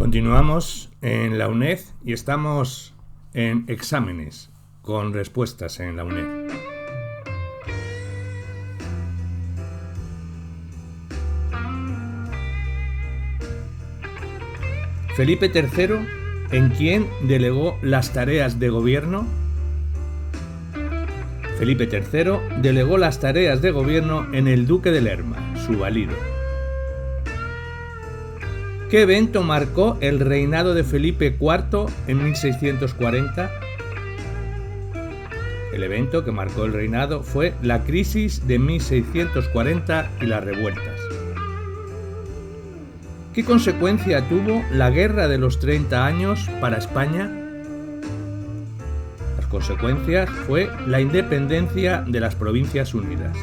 Continuamos en la UNED y estamos en exámenes con respuestas en la UNED. Felipe III, ¿en quién delegó las tareas de gobierno? Felipe III delegó las tareas de gobierno en el duque de Lerma, su valido. ¿Qué evento marcó el reinado de Felipe IV en 1640? El evento que marcó el reinado fue la crisis de 1640 y las revueltas. ¿Qué consecuencia tuvo la Guerra de los 30 años para España? Las consecuencias fue la independencia de las Provincias Unidas.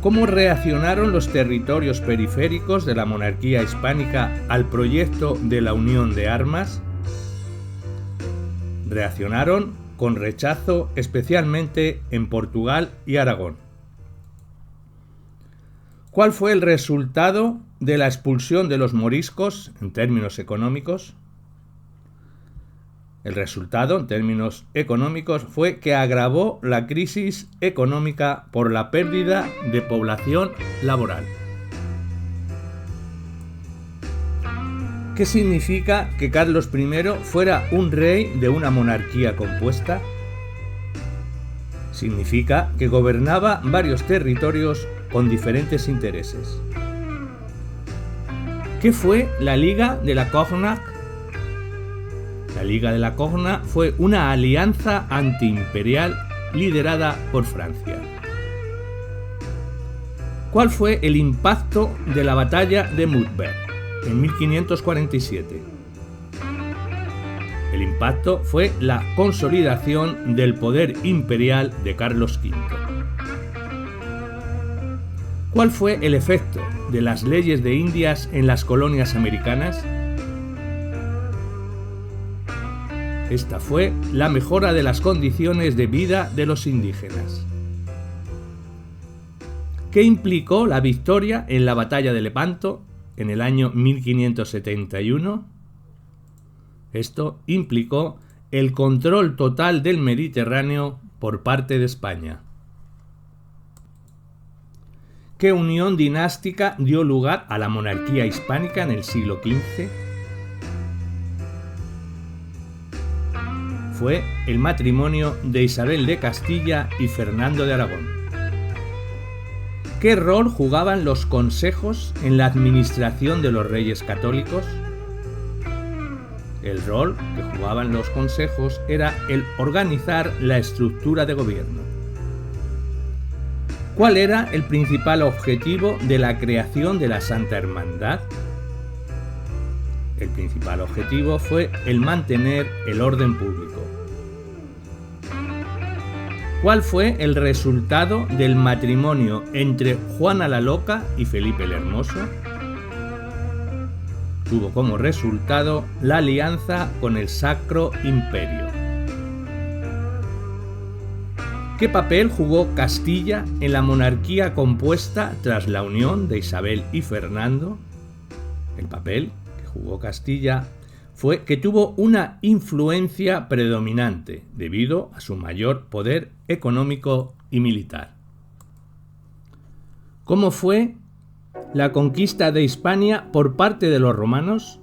¿Cómo reaccionaron los territorios periféricos de la monarquía hispánica al proyecto de la unión de armas? Reaccionaron con rechazo, especialmente en Portugal y Aragón. ¿Cuál fue el resultado de la expulsión de los moriscos en términos económicos? El resultado, en términos económicos, fue que agravó la crisis económica por la pérdida de población laboral. ¿Qué significa que Carlos I fuera un rey de una monarquía compuesta? Significa que gobernaba varios territorios con diferentes intereses. ¿Qué fue la Liga de la Cognac? La Liga de la Cognac fue una alianza antiimperial liderada por Francia. ¿Cuál fue el impacto de la batalla de Mühlberg en 1547? El impacto fue la consolidación del poder imperial de Carlos V. ¿Cuál fue el efecto de las leyes de Indias en las colonias americanas? Esta fue la mejora de las condiciones de vida de los indígenas. ¿Qué implicó la victoria en la batalla de Lepanto en el año 1571? Esto implicó el control total del Mediterráneo por parte de España. ¿Qué unión dinástica dio lugar a la monarquía hispánica en el siglo XV? Fue el matrimonio de Isabel de Castilla y Fernando de Aragón. ¿Qué rol jugaban los consejos en la administración de los reyes católicos? El rol que jugaban los consejos era el organizar la estructura de gobierno. ¿Cuál era el principal objetivo de la creación de la Santa Hermandad? El principal objetivo fue el mantener el orden público. ¿Cuál fue el resultado del matrimonio entre Juana la Loca y Felipe el Hermoso? Tuvo como resultado la alianza con el Sacro Imperio. ¿Qué papel jugó Castilla en la monarquía compuesta tras la unión de Isabel y Fernando? El papel que jugó Castilla fue que tuvo una influencia predominante debido a su mayor poder económico y militar. ¿Cómo fue la conquista de Hispania por parte de los romanos?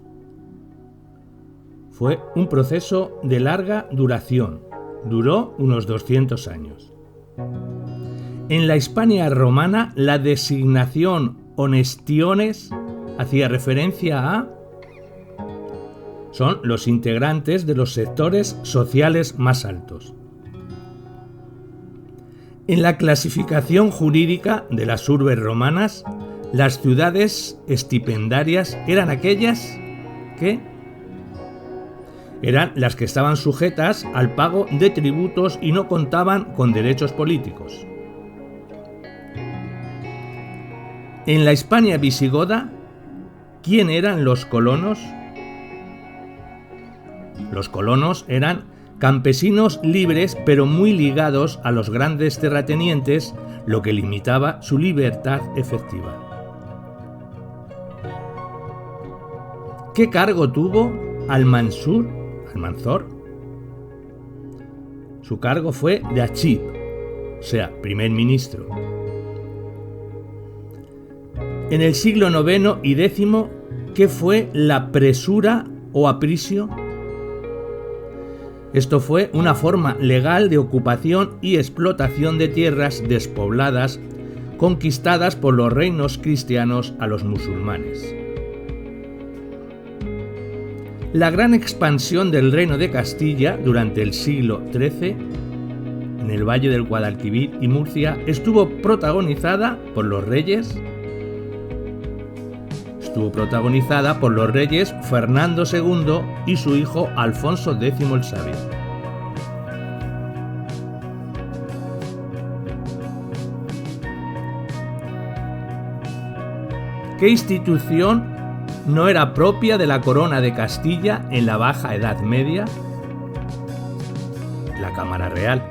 Fue un proceso de larga duración. Duró unos 200 años. En la Hispania romana, la designación honestiones hacía referencia a son los integrantes de los sectores sociales más altos. En la clasificación jurídica de las urbes romanas, las ciudades estipendarias eran aquellas que eran las que estaban sujetas al pago de tributos y no contaban con derechos políticos. En la Hispania visigoda, ¿quién eran los colonos? Los colonos eran campesinos libres pero muy ligados a los grandes terratenientes, lo que limitaba su libertad efectiva. ¿Qué cargo tuvo Almanzor? Su cargo fue de Achib, o sea, primer ministro. En el siglo IX y X, ¿qué fue la presura o aprisio? Esto fue una forma legal de ocupación y explotación de tierras despobladas conquistadas por los reinos cristianos a los musulmanes. La gran expansión del reino de Castilla durante el siglo XIII en el valle del Guadalquivir y Murcia estuvo protagonizada por los reyes Fernando II y su hijo Alfonso X el Sabio. ¿Qué institución no era propia de la corona de Castilla en la Baja Edad Media? La Cámara Real.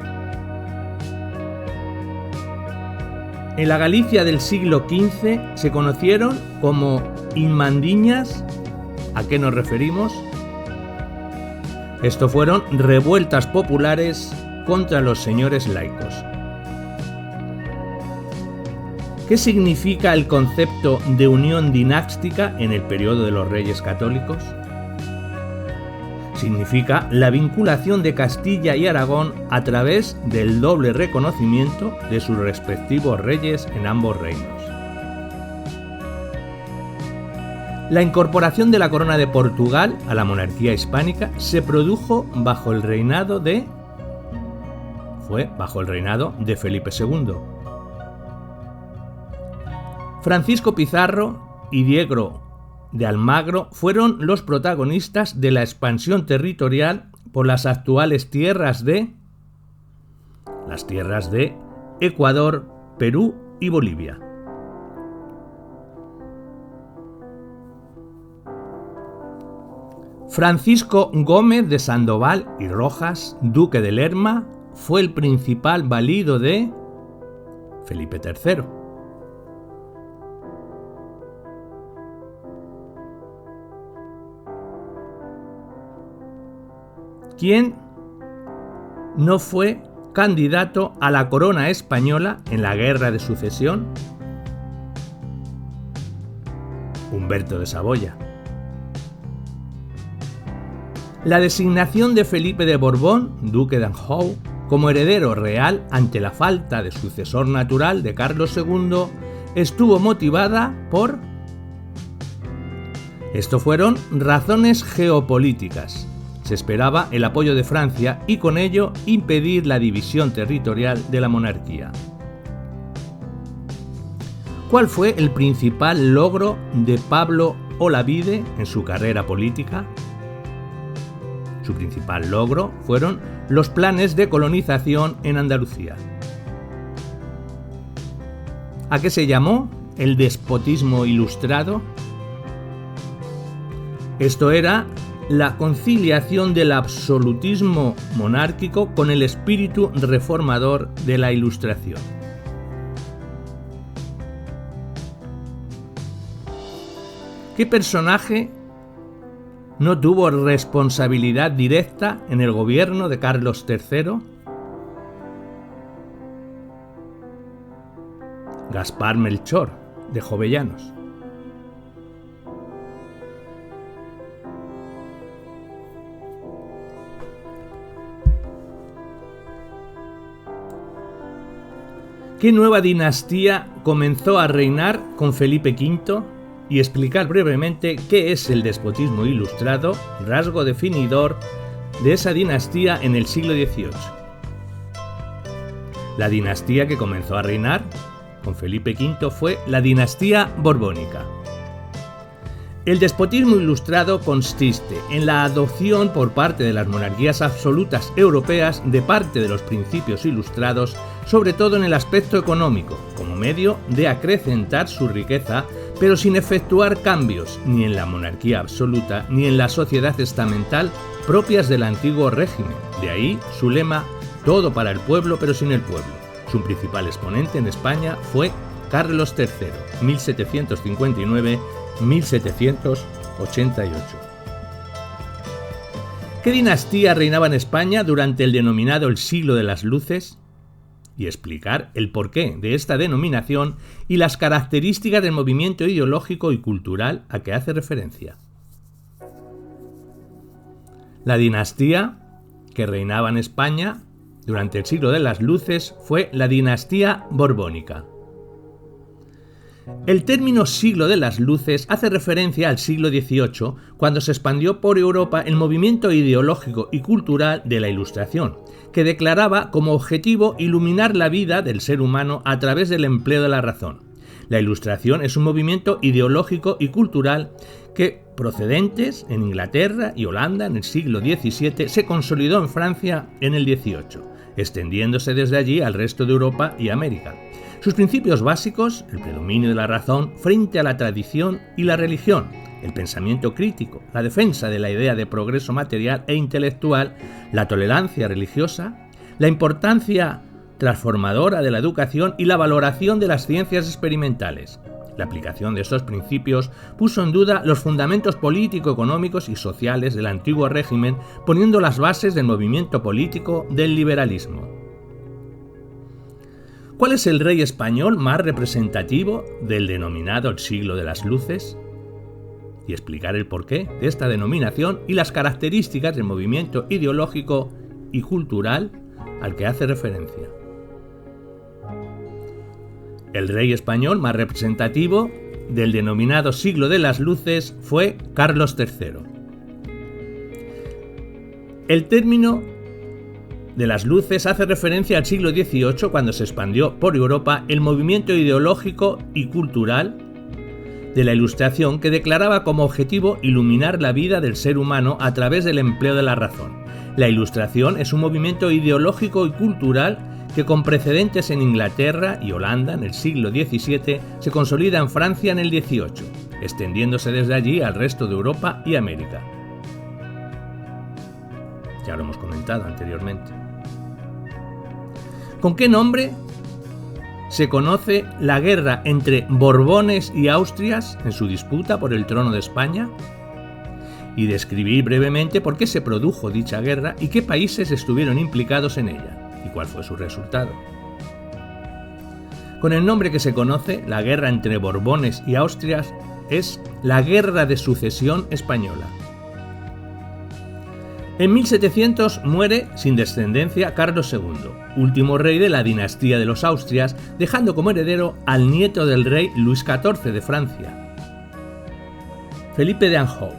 En la Galicia del siglo XV se conocieron como inmandiñas. ¿A qué nos referimos? Esto fueron revueltas populares contra los señores laicos. ¿Qué significa el concepto de unión dinástica en el periodo de los Reyes Católicos? Significa la vinculación de Castilla y Aragón a través del doble reconocimiento de sus respectivos reyes en ambos reinos. La incorporación de la corona de Portugal a la monarquía hispánica se produjo bajo el reinado de Felipe II. Francisco Pizarro y Diego de Almagro fueron los protagonistas de la expansión territorial por las actuales tierras de Ecuador, Perú y Bolivia. Francisco Gómez de Sandoval y Rojas, duque de Lerma, fue el principal valido de Felipe III. ¿Quién no fue candidato a la corona española en la Guerra de Sucesión? Humberto de Saboya. La designación de Felipe de Borbón, duque de Anjou, como heredero real ante la falta de sucesor natural de Carlos II estuvo motivada por... Esto fueron razones geopolíticas. Se esperaba el apoyo de Francia y con ello impedir la división territorial de la monarquía. ¿Cuál fue el principal logro de Pablo Olavide en su carrera política? Su principal logro fueron los planes de colonización en Andalucía. ¿A qué se llamó el despotismo ilustrado? Esto era la conciliación del absolutismo monárquico con el espíritu reformador de la Ilustración. ¿Qué personaje no tuvo responsabilidad directa en el gobierno de Carlos III? Gaspar Melchor, de Jovellanos. ¿Qué nueva dinastía comenzó a reinar con Felipe V? Y explicar brevemente qué es el despotismo ilustrado, rasgo definidor de esa dinastía en el siglo XVIII. La dinastía que comenzó a reinar con Felipe V fue la dinastía borbónica. El despotismo ilustrado consiste en la adopción por parte de las monarquías absolutas europeas de parte de los principios ilustrados, sobre todo en el aspecto económico, como medio de acrecentar su riqueza, pero sin efectuar cambios ni en la monarquía absoluta ni en la sociedad estamental propias del antiguo régimen. De ahí su lema, todo para el pueblo pero sin el pueblo. Su principal exponente en España fue Carlos III, 1759-1789. 1588. ¿Qué dinastía reinaba en España durante el denominado el Siglo de las Luces? Y explicar el porqué de esta denominación y las características del movimiento ideológico y cultural a que hace referencia. La dinastía que reinaba en España durante el Siglo de las Luces fue la dinastía borbónica. El término Siglo de las Luces hace referencia al siglo XVIII, cuando se expandió por Europa el movimiento ideológico y cultural de la Ilustración, que declaraba como objetivo iluminar la vida del ser humano a través del empleo de la razón. La Ilustración es un movimiento ideológico y cultural que, procedentes en Inglaterra y Holanda en el siglo XVII, se consolidó en Francia en el XVIII, extendiéndose desde allí al resto de Europa y América. Sus principios básicos, el predominio de la razón frente a la tradición y la religión, el pensamiento crítico, la defensa de la idea de progreso material e intelectual, la tolerancia religiosa, la importancia transformadora de la educación y la valoración de las ciencias experimentales. La aplicación de estos principios puso en duda los fundamentos político, económicos y sociales del antiguo régimen, poniendo las bases del movimiento político del liberalismo. ¿Cuál es el rey español más representativo del denominado el Siglo de las Luces? Y explicar el porqué de esta denominación y las características del movimiento ideológico y cultural al que hace referencia. El rey español más representativo del denominado Siglo de las Luces fue Carlos III. El término de las luces hace referencia al siglo XVIII, cuando se expandió por Europa el movimiento ideológico y cultural de la Ilustración, que declaraba como objetivo iluminar la vida del ser humano a través del empleo de la razón. La Ilustración es un movimiento ideológico y cultural que, con precedentes en Inglaterra y Holanda en el siglo XVII, se consolida en Francia en el XVIII, extendiéndose desde allí al resto de Europa y América. Ya lo hemos comentado anteriormente. ¿Con qué nombre se conoce la guerra entre Borbones y Austrias en su disputa por el trono de España? Y describir brevemente por qué se produjo dicha guerra y qué países estuvieron implicados en ella, y cuál fue su resultado. Con el nombre que se conoce, la guerra entre Borbones y Austrias es la Guerra de Sucesión Española. En 1700 muere sin descendencia Carlos II, último rey de la dinastía de los Austrias, dejando como heredero al nieto del rey Luis XIV de Francia, Felipe de Anjou.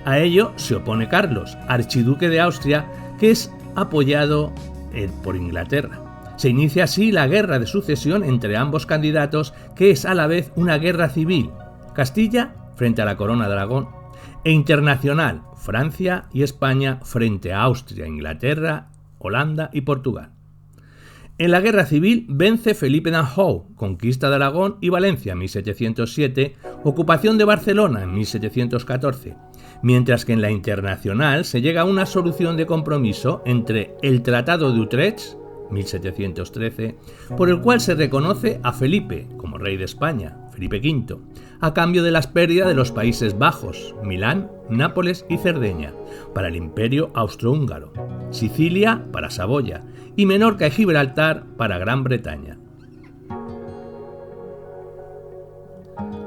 A ello se opone Carlos, archiduque de Austria, que es apoyado por Inglaterra. Se inicia así la guerra de sucesión entre ambos candidatos, que es a la vez una guerra civil, Castilla frente a la corona de Aragón, e internacional, Francia y España frente a Austria, Inglaterra, Holanda y Portugal. En la guerra civil vence Felipe de Anjou, conquista de Aragón y Valencia en 1707, ocupación de Barcelona en 1714, mientras que en la internacional se llega a una solución de compromiso entre el Tratado de Utrecht, 1713, por el cual se reconoce a Felipe como rey de España, Felipe V, a cambio de las pérdidas de los Países Bajos, Milán, Nápoles y Cerdeña, para el Imperio Austrohúngaro, Sicilia para Saboya y Menorca y Gibraltar para Gran Bretaña.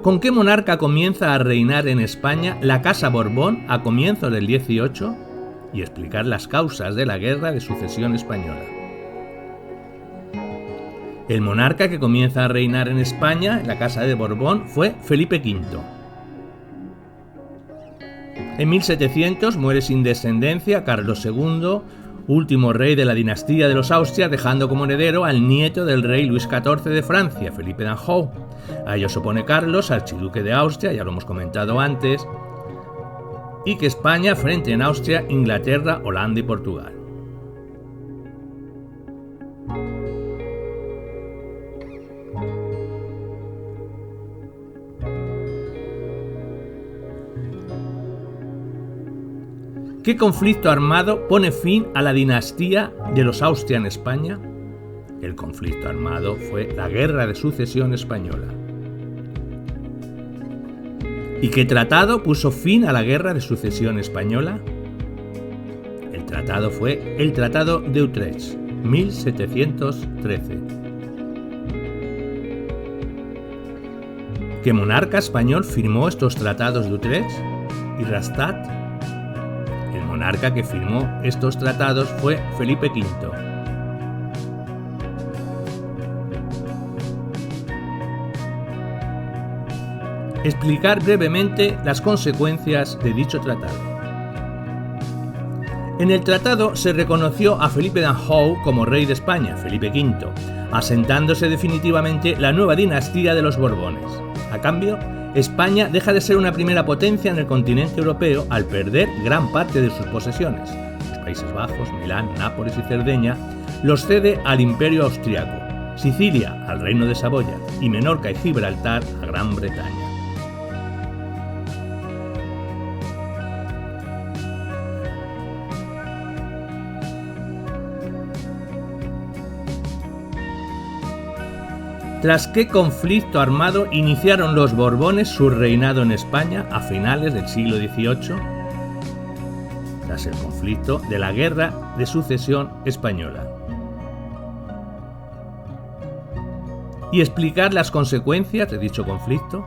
¿Con qué monarca comienza a reinar en España la Casa Borbón a comienzos del XVIII? Y explicar las causas de la Guerra de Sucesión Española. El monarca que comienza a reinar en España, en la Casa de Borbón, fue Felipe V. En 1700 muere sin descendencia Carlos II, último rey de la dinastía de los Austrias, dejando como heredero al nieto del rey Luis XIV de Francia, Felipe de Anjou. A ello se opone Carlos, archiduque de Austria, ya lo hemos comentado antes, y que España frente en Austria, Inglaterra, Holanda y Portugal. ¿Qué conflicto armado pone fin a la dinastía de los Austria en España? El conflicto armado fue la Guerra de Sucesión Española. ¿Y qué tratado puso fin a la Guerra de Sucesión Española? El tratado fue el Tratado de Utrecht, 1713. ¿Qué monarca español firmó estos tratados de Utrecht y Rastatt? El monarca que firmó estos tratados fue Felipe V. Explicar brevemente las consecuencias de dicho tratado. En el tratado se reconoció a Felipe d'Anjou como rey de España, Felipe V, asentándose definitivamente la nueva dinastía de los Borbones. A cambio, España deja de ser una primera potencia en el continente europeo al perder gran parte de sus posesiones. Los Países Bajos, Milán, Nápoles y Cerdeña los cede al Imperio Austriaco, Sicilia al Reino de Saboya y Menorca y Gibraltar a Gran Bretaña. ¿Tras qué conflicto armado iniciaron los Borbones su reinado en España a finales del siglo XVIII? Tras el conflicto de la Guerra de Sucesión Española. Y explicar las consecuencias de dicho conflicto.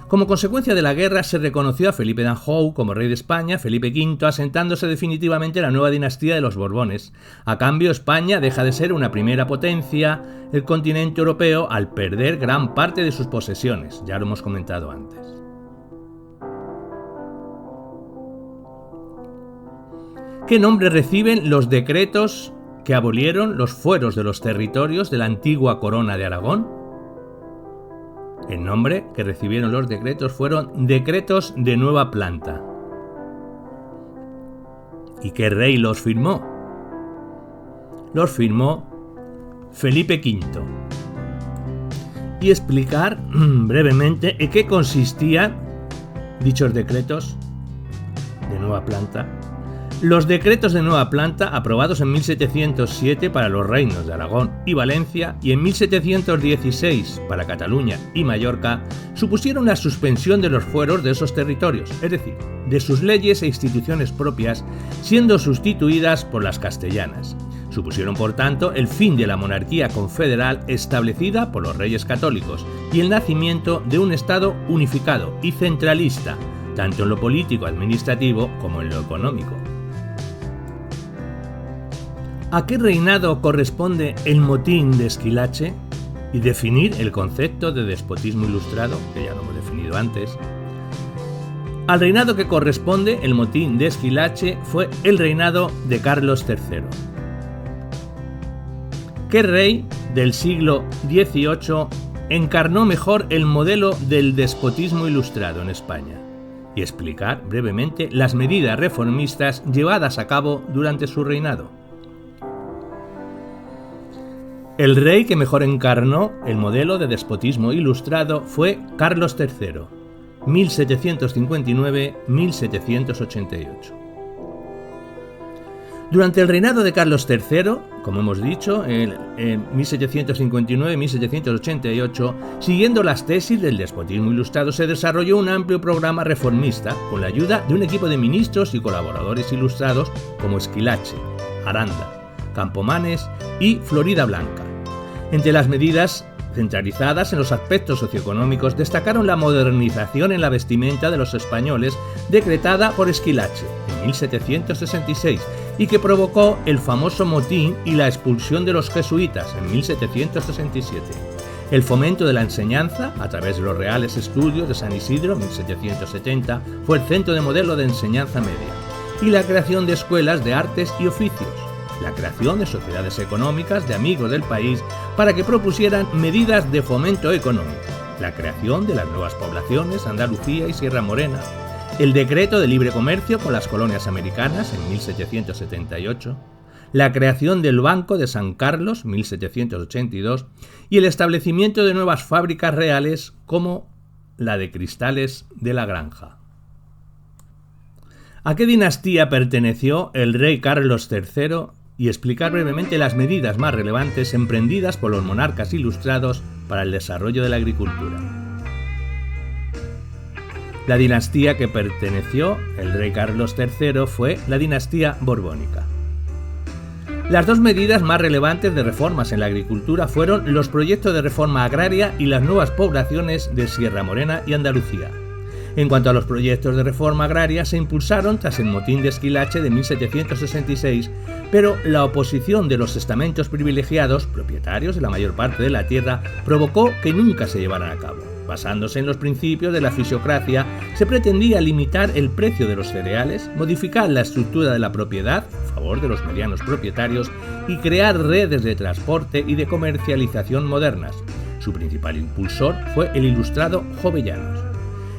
Como consecuencia de la guerra se reconoció a Felipe d'Anjou como rey de España, Felipe V asentándose definitivamente la nueva dinastía de los Borbones. A cambio, España deja de ser una primera potencia el continente europeo al perder gran parte de sus posesiones, ya lo hemos comentado antes. ¿Qué nombre reciben los decretos que abolieron los fueros de los territorios de la antigua Corona de Aragón? El nombre que recibieron los decretos fueron Decretos de Nueva Planta. ¿Y qué rey los firmó? Los firmó Felipe V. Y explicar brevemente en qué consistían dichos decretos de nueva planta. Los decretos de nueva planta, aprobados en 1707 para los reinos de Aragón y Valencia y en 1716 para Cataluña y Mallorca, supusieron la suspensión de los fueros de esos territorios, es decir, de sus leyes e instituciones propias, siendo sustituidas por las castellanas. Supusieron, por tanto, el fin de la monarquía confederal establecida por los reyes católicos y el nacimiento de un Estado unificado y centralista, tanto en lo político-administrativo como en lo económico. ¿A qué reinado corresponde el motín de Esquilache? Y definir el concepto de despotismo ilustrado, que ya lo hemos definido antes. Al reinado que corresponde el motín de Esquilache fue el reinado de Carlos III. ¿Qué rey del siglo XVIII encarnó mejor el modelo del despotismo ilustrado en España? Y explicar brevemente las medidas reformistas llevadas a cabo durante su reinado. El rey que mejor encarnó el modelo de despotismo ilustrado fue Carlos III, 1759-1788. Durante el reinado de Carlos III, como hemos dicho, en 1759-1788, siguiendo las tesis del despotismo ilustrado, se desarrolló un amplio programa reformista con la ayuda de un equipo de ministros y colaboradores ilustrados como Esquilache, Aranda, Campomanes y Florida Blanca. Entre las medidas centralizadas en los aspectos socioeconómicos destacaron la modernización en la vestimenta de los españoles decretada por Esquilache en 1766 y que provocó el famoso motín y la expulsión de los jesuitas en 1767. El fomento de la enseñanza a través de los Reales Estudios de San Isidro en 1770 fue el centro de modelo de enseñanza media y la creación de escuelas de artes y oficios. La creación de sociedades económicas de amigos del país para que propusieran medidas de fomento económico, la creación de las nuevas poblaciones Andalucía y Sierra Morena, el decreto de libre comercio con las colonias americanas en 1778, la creación del Banco de San Carlos 1782 y el establecimiento de nuevas fábricas reales como la de cristales de la Granja. ¿A qué dinastía perteneció el rey Carlos III? Y explicar brevemente las medidas más relevantes emprendidas por los monarcas ilustrados para el desarrollo de la agricultura. La dinastía que perteneció el rey Carlos III fue la dinastía borbónica. Las dos medidas más relevantes de reformas en la agricultura fueron los proyectos de reforma agraria y las nuevas poblaciones de Sierra Morena y Andalucía. En cuanto a los proyectos de reforma agraria, se impulsaron tras el motín de Esquilache de 1766, pero la oposición de los estamentos privilegiados, propietarios de la mayor parte de la tierra, provocó que nunca se llevaran a cabo. Basándose en los principios de la fisiocracia, se pretendía limitar el precio de los cereales, modificar la estructura de la propiedad a favor de los medianos propietarios y crear redes de transporte y de comercialización modernas. Su principal impulsor fue el ilustrado Jovellanos.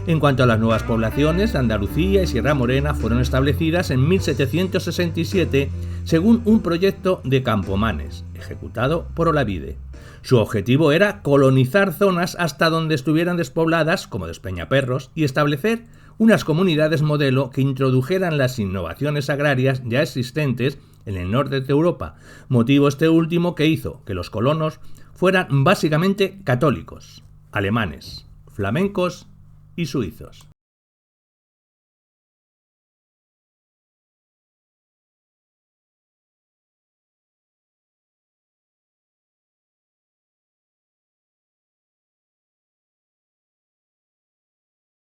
En cuanto a las nuevas poblaciones, Andalucía y Sierra Morena fueron establecidas en 1767 según un proyecto de Campomanes, ejecutado por Olavide. Su objetivo era colonizar zonas hasta donde estuvieran despobladas, como Despeñaperros, y establecer unas comunidades modelo que introdujeran las innovaciones agrarias ya existentes en el norte de Europa, motivo este último que hizo que los colonos fueran básicamente católicos, alemanes, flamencos y suizos.